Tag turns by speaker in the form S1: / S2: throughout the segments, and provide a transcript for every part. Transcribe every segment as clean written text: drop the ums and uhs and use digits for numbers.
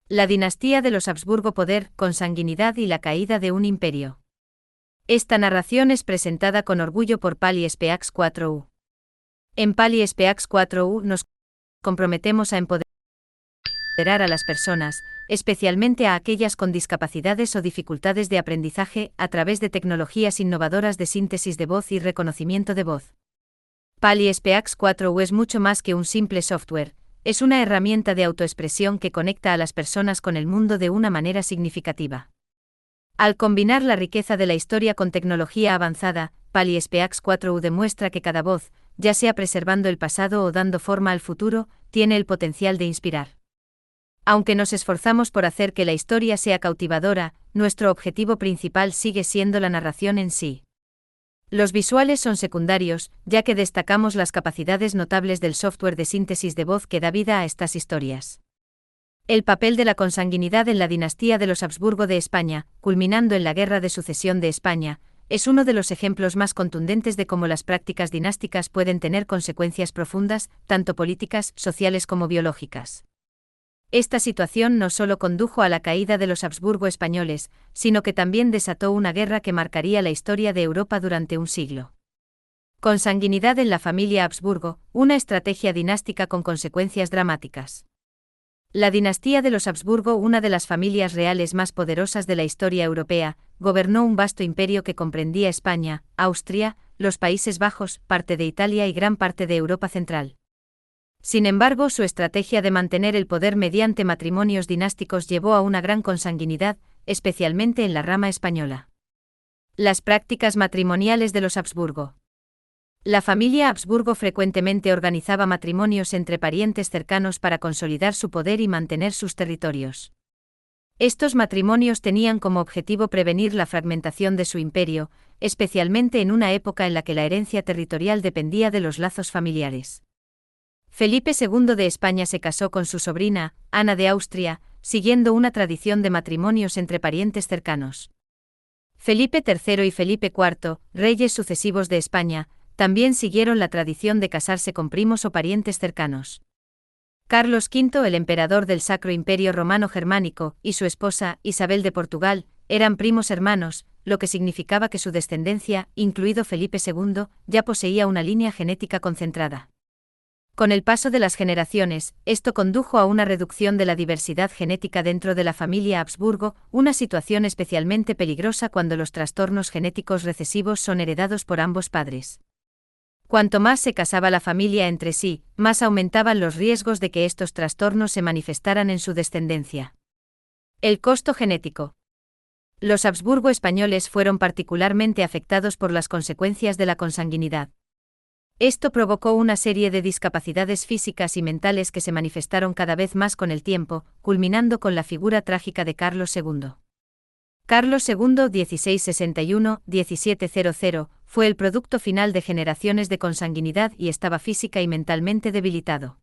S1: La dinastía de los Habsburgo: poder, consanguinidad y la caída de un imperio. Esta narración es presentada con orgullo por Pali Speaks 4U. En Pali Speaks 4U nos comprometemos a empoderar a las personas, especialmente a aquellas con discapacidades o dificultades de aprendizaje, a través de tecnologías innovadoras de síntesis de voz y reconocimiento de voz. Pali Speaks 4U es mucho más que un simple software. Es una herramienta de autoexpresión que conecta a las personas con el mundo de una manera significativa. Al combinar la riqueza de la historia con tecnología avanzada, Pali Speaks 4U demuestra que cada voz, ya sea preservando el pasado o dando forma al futuro, tiene el potencial de inspirar. Aunque nos esforzamos por hacer que la historia sea cautivadora, nuestro objetivo principal sigue siendo la narración en sí. Los visuales son secundarios, ya que destacamos las capacidades notables del software de síntesis de voz que da vida a estas historias. El papel de la consanguinidad en la dinastía de los Habsburgo de España, culminando en la Guerra de Sucesión de España, es uno de los ejemplos más contundentes de cómo las prácticas dinásticas pueden tener consecuencias profundas, tanto políticas, sociales como biológicas. Esta situación no solo condujo a la caída de los Habsburgo españoles, sino que también desató una guerra que marcaría la historia de Europa durante un siglo. Consanguinidad en la familia Habsburgo: una estrategia dinástica con consecuencias dramáticas. La dinastía de los Habsburgo, una de las familias reales más poderosas de la historia europea, gobernó un vasto imperio que comprendía España, Austria, los Países Bajos, parte de Italia y gran parte de Europa Central. Sin embargo, su estrategia de mantener el poder mediante matrimonios dinásticos llevó a una gran consanguinidad, especialmente en la rama española. Las prácticas matrimoniales de los Habsburgo. La familia Habsburgo frecuentemente organizaba matrimonios entre parientes cercanos para consolidar su poder y mantener sus territorios. Estos matrimonios tenían como objetivo prevenir la fragmentación de su imperio, especialmente en una época en la que la herencia territorial dependía de los lazos familiares. Felipe II de España se casó con su sobrina, Ana de Austria, siguiendo una tradición de matrimonios entre parientes cercanos. Felipe III y Felipe IV, reyes sucesivos de España, también siguieron la tradición de casarse con primos o parientes cercanos. Carlos V, el emperador del Sacro Imperio Romano Germánico, y su esposa, Isabel de Portugal, eran primos hermanos, lo que significaba que su descendencia, incluido Felipe II, ya poseía una línea genética concentrada. Con el paso de las generaciones, esto condujo a una reducción de la diversidad genética dentro de la familia Habsburgo, una situación especialmente peligrosa cuando los trastornos genéticos recesivos son heredados por ambos padres. Cuanto más se casaba la familia entre sí, más aumentaban los riesgos de que estos trastornos se manifestaran en su descendencia. El costo genético. Los Habsburgo españoles fueron particularmente afectados por las consecuencias de la consanguinidad. Esto provocó una serie de discapacidades físicas y mentales que se manifestaron cada vez más con el tiempo, culminando con la figura trágica de Carlos II. Carlos II, 1661-1700, fue el producto final de generaciones de consanguinidad y estaba física y mentalmente debilitado.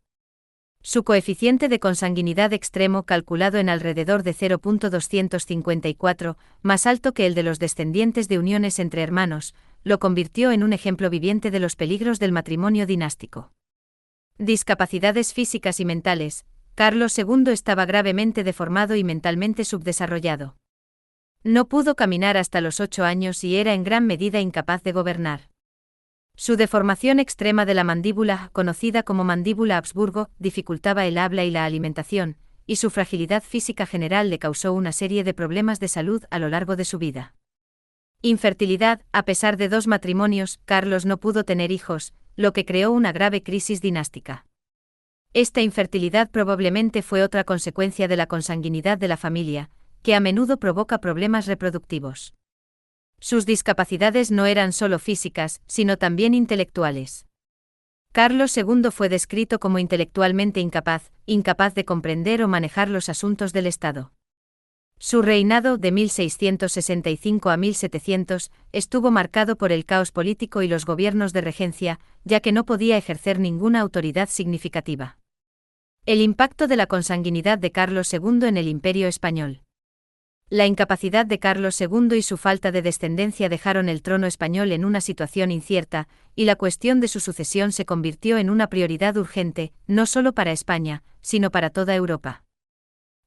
S1: Su coeficiente de consanguinidad extremo, calculado en alrededor de 0.254, más alto que el de los descendientes de uniones entre hermanos, lo convirtió en un ejemplo viviente de los peligros del matrimonio dinástico. Discapacidades físicas y mentales. Carlos II estaba gravemente deformado y mentalmente subdesarrollado. No pudo caminar hasta los 8 años y era en gran medida incapaz de gobernar. Su deformación extrema de la mandíbula, conocida como mandíbula Habsburgo, dificultaba el habla y la alimentación, y su fragilidad física general le causó una serie de problemas de salud a lo largo de su vida. Infertilidad. A pesar de 2 matrimonios, Carlos no pudo tener hijos, lo que creó una grave crisis dinástica. Esta infertilidad probablemente fue otra consecuencia de la consanguinidad de la familia, que a menudo provoca problemas reproductivos. Sus discapacidades no eran solo físicas, sino también intelectuales. Carlos II fue descrito como intelectualmente incapaz de comprender o manejar los asuntos del Estado. Su reinado, de 1665 a 1700, estuvo marcado por el caos político y los gobiernos de regencia, ya que no podía ejercer ninguna autoridad significativa. El impacto de la consanguinidad de Carlos II en el Imperio español. La incapacidad de Carlos II y su falta de descendencia dejaron el trono español en una situación incierta, y la cuestión de su sucesión se convirtió en una prioridad urgente, no solo para España, sino para toda Europa.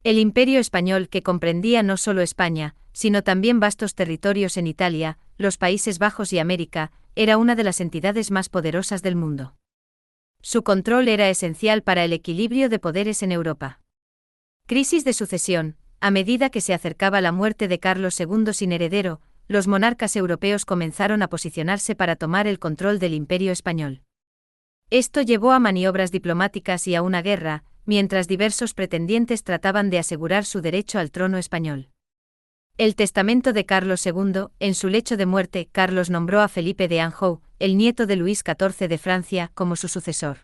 S1: El Imperio Español, que comprendía no solo España, sino también vastos territorios en Italia, los Países Bajos y América, era una de las entidades más poderosas del mundo. Su control era esencial para el equilibrio de poderes en Europa. Crisis de sucesión. A medida que se acercaba la muerte de Carlos II sin heredero, los monarcas europeos comenzaron a posicionarse para tomar el control del Imperio Español. Esto llevó a maniobras diplomáticas y a una guerra, mientras diversos pretendientes trataban de asegurar su derecho al trono español. El testamento de Carlos II, en su lecho de muerte, Carlos nombró a Felipe de Anjou, el nieto de Luis XIV de Francia, como su sucesor.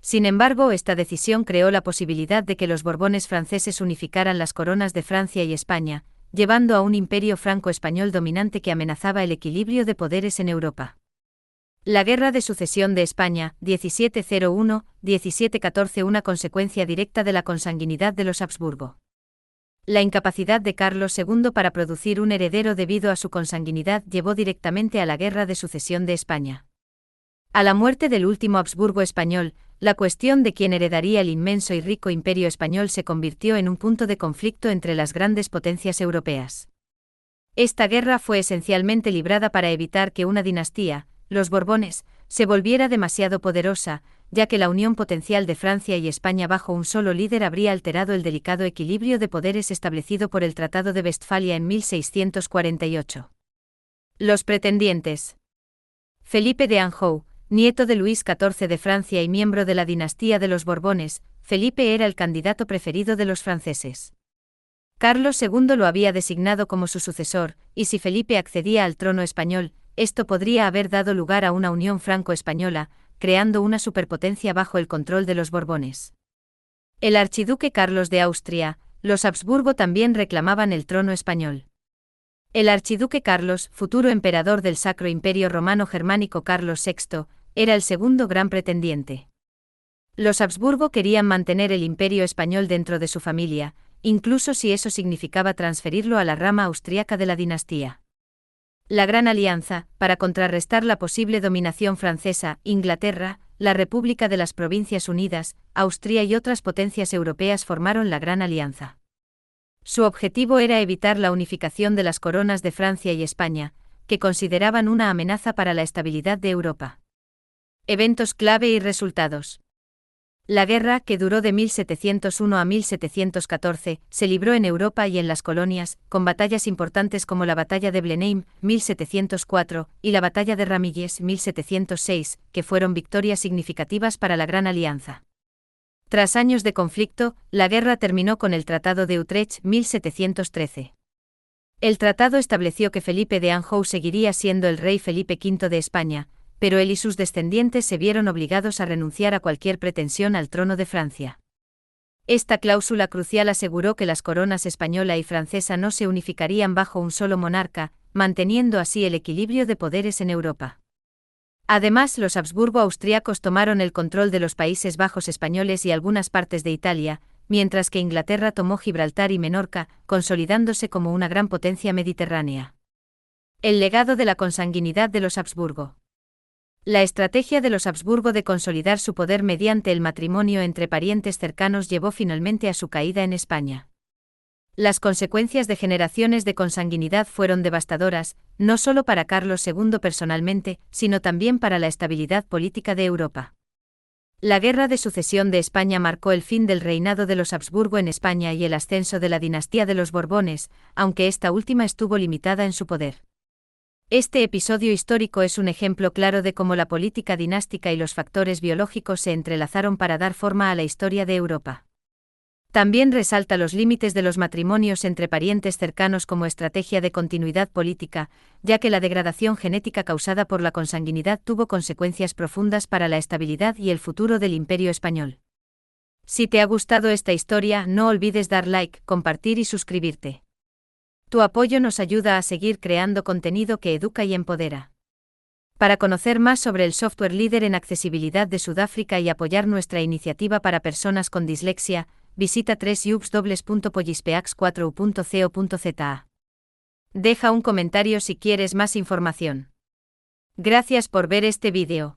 S1: Sin embargo, esta decisión creó la posibilidad de que los Borbones franceses unificaran las coronas de Francia y España, llevando a un imperio franco-español dominante que amenazaba el equilibrio de poderes en Europa. La Guerra de Sucesión de España, 1701-1714, una consecuencia directa de la consanguinidad de los Habsburgo. La incapacidad de Carlos II para producir un heredero debido a su consanguinidad llevó directamente a la Guerra de Sucesión de España. A la muerte del último Habsburgo español, la cuestión de quién heredaría el inmenso y rico imperio español se convirtió en un punto de conflicto entre las grandes potencias europeas. Esta guerra fue esencialmente librada para evitar que una dinastía, los Borbones, se volviera demasiado poderosa, ya que la unión potencial de Francia y España bajo un solo líder habría alterado el delicado equilibrio de poderes establecido por el Tratado de Westfalia en 1648. Los pretendientes. Felipe de Anjou, nieto de Luis XIV de Francia y miembro de la dinastía de los Borbones, Felipe era el candidato preferido de los franceses. Carlos II lo había designado como su sucesor, y si Felipe accedía al trono español, esto podría haber dado lugar a una unión franco-española, creando una superpotencia bajo el control de los Borbones. El archiduque Carlos de Austria, los Habsburgo también reclamaban el trono español. El archiduque Carlos, futuro emperador del Sacro Imperio Romano Germánico Carlos VI, era el segundo gran pretendiente. Los Habsburgo querían mantener el imperio español dentro de su familia, incluso si eso significaba transferirlo a la rama austriaca de la dinastía. La Gran Alianza, para contrarrestar la posible dominación francesa, Inglaterra, la República de las Provincias Unidas, Austria y otras potencias europeas formaron la Gran Alianza. Su objetivo era evitar la unificación de las coronas de Francia y España, que consideraban una amenaza para la estabilidad de Europa. Eventos clave y resultados. La guerra, que duró de 1701 a 1714, se libró en Europa y en las colonias, con batallas importantes como la Batalla de Blenheim, 1704, y la Batalla de Ramillies, 1706, que fueron victorias significativas para la Gran Alianza. Tras años de conflicto, la guerra terminó con el Tratado de Utrecht, 1713. El tratado estableció que Felipe de Anjou seguiría siendo el rey Felipe V de España, pero él y sus descendientes se vieron obligados a renunciar a cualquier pretensión al trono de Francia. Esta cláusula crucial aseguró que las coronas española y francesa no se unificarían bajo un solo monarca, manteniendo así el equilibrio de poderes en Europa. Además, los Habsburgo austriacos tomaron el control de los Países Bajos españoles y algunas partes de Italia, mientras que Inglaterra tomó Gibraltar y Menorca, consolidándose como una gran potencia mediterránea. El legado de la consanguinidad de los Habsburgo. La estrategia de los Habsburgo de consolidar su poder mediante el matrimonio entre parientes cercanos llevó finalmente a su caída en España. Las consecuencias de generaciones de consanguinidad fueron devastadoras, no solo para Carlos II personalmente, sino también para la estabilidad política de Europa. La Guerra de Sucesión de España marcó el fin del reinado de los Habsburgo en España y el ascenso de la dinastía de los Borbones, aunque esta última estuvo limitada en su poder. Este episodio histórico es un ejemplo claro de cómo la política dinástica y los factores biológicos se entrelazaron para dar forma a la historia de Europa. También resalta los límites de los matrimonios entre parientes cercanos como estrategia de continuidad política, ya que la degradación genética causada por la consanguinidad tuvo consecuencias profundas para la estabilidad y el futuro del Imperio español. Si te ha gustado esta historia, no olvides dar like, compartir y suscribirte. Tu apoyo nos ayuda a seguir creando contenido que educa y empodera. Para conocer más sobre el software líder en accesibilidad de Sudáfrica y apoyar nuestra iniciativa para personas con dislexia, visita www.pollispeax4u.co.za. Deja un comentario si quieres más información. Gracias por ver este vídeo.